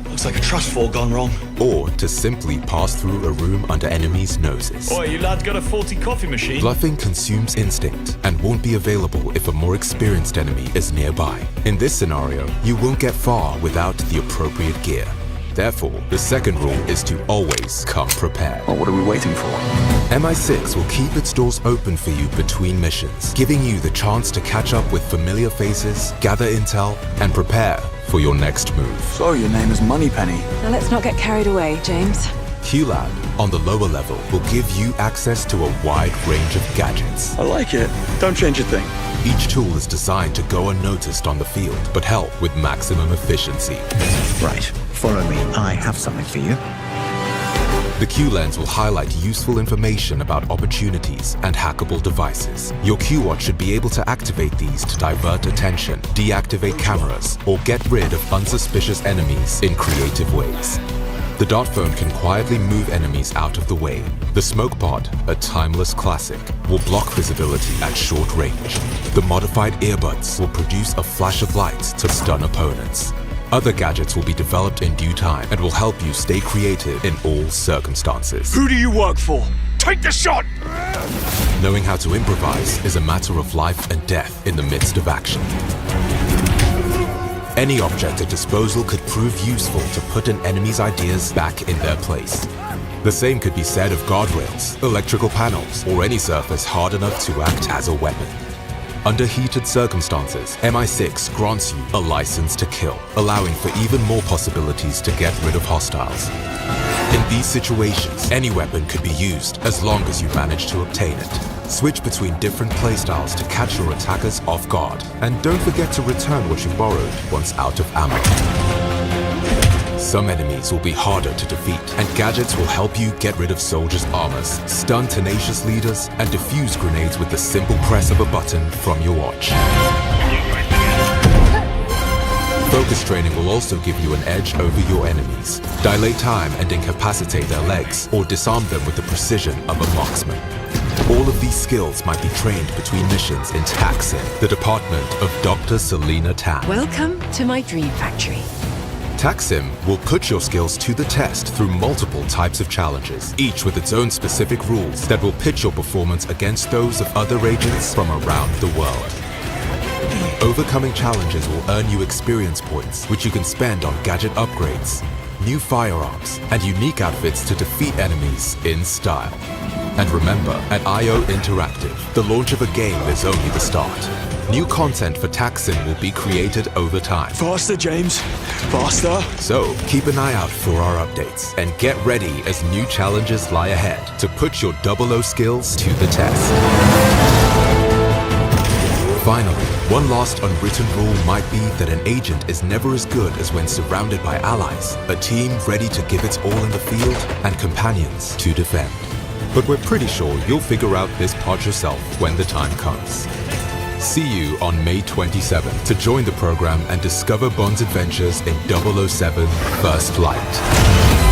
Looks like a trust fall gone wrong. Or to simply pass through a room under enemies' noses. Oi, you lads got a faulty coffee machine? Bluffing consumes instinct and won't be available if a more experienced enemy is nearby. In this scenario, you won't get far without the appropriate gear. Therefore, the second rule is to always come prepared. Well, what are we waiting for? MI6 will keep its doors open for you between missions, giving you the chance to catch up with familiar faces, gather intel, and prepare for your next move. So, your name is Moneypenny. Now let's not get carried away, James. QLab, on the lower level, will give you access to a wide range of gadgets. I like it. Don't change a thing. Each tool is designed to go unnoticed on the field, but help with maximum efficiency. Right, follow me. I have something for you. The Q-Lens will highlight useful information about opportunities and hackable devices. Your Q-Watch should be able to activate these to divert attention, deactivate cameras, or get rid of unsuspicious enemies in creative ways. The dot phone can quietly move enemies out of the way. The Smoke Pod, a timeless classic, will block visibility at short range. The modified earbuds will produce a flash of light to stun opponents. Other gadgets will be developed in due time and will help you stay creative in all circumstances. Who do you work for? Take the shot! Knowing how to improvise is a matter of life and death in the midst of action. Any object at disposal could prove useful to put an enemy's ideas back in their place. The same could be said of guardrails, electrical panels, or any surface hard enough to act as a weapon. Under heated circumstances, MI6 grants you a license to kill, allowing for even more possibilities to get rid of hostiles. In these situations, any weapon could be used as long as you manage to obtain it. Switch between different playstyles to catch your attackers off guard, and don't forget to return what you borrowed once out of ammo. Some enemies will be harder to defeat, and gadgets will help you get rid of soldiers' armors, stun tenacious leaders, and defuse grenades with the simple press of a button from your watch. Focus training will also give you an edge over your enemies. Dilate time and incapacitate their legs, or disarm them with the precision of a marksman. All of these skills might be trained between missions in Taksim, the department of Dr. Selena Tan. Welcome to my dream factory. Taksim will put your skills to the test through multiple types of challenges, each with its own specific rules that will pitch your performance against those of other agents from around the world. Overcoming challenges will earn you experience points, which you can spend on gadget upgrades, new firearms, and unique outfits to defeat enemies in style. And remember, at IO Interactive, the launch of a game is only the start. New content for Taksim will be created over time. Faster, James. Faster. So, keep an eye out for our updates, and get ready as new challenges lie ahead to put your 00 skills to the test. Finally, one last unwritten rule might be that an agent is never as good as when surrounded by allies, a team ready to give its all in the field, and companions to defend. But we're pretty sure you'll figure out this part yourself when the time comes. See you on May 27 to join the program and discover Bond's adventures in 007 First Light.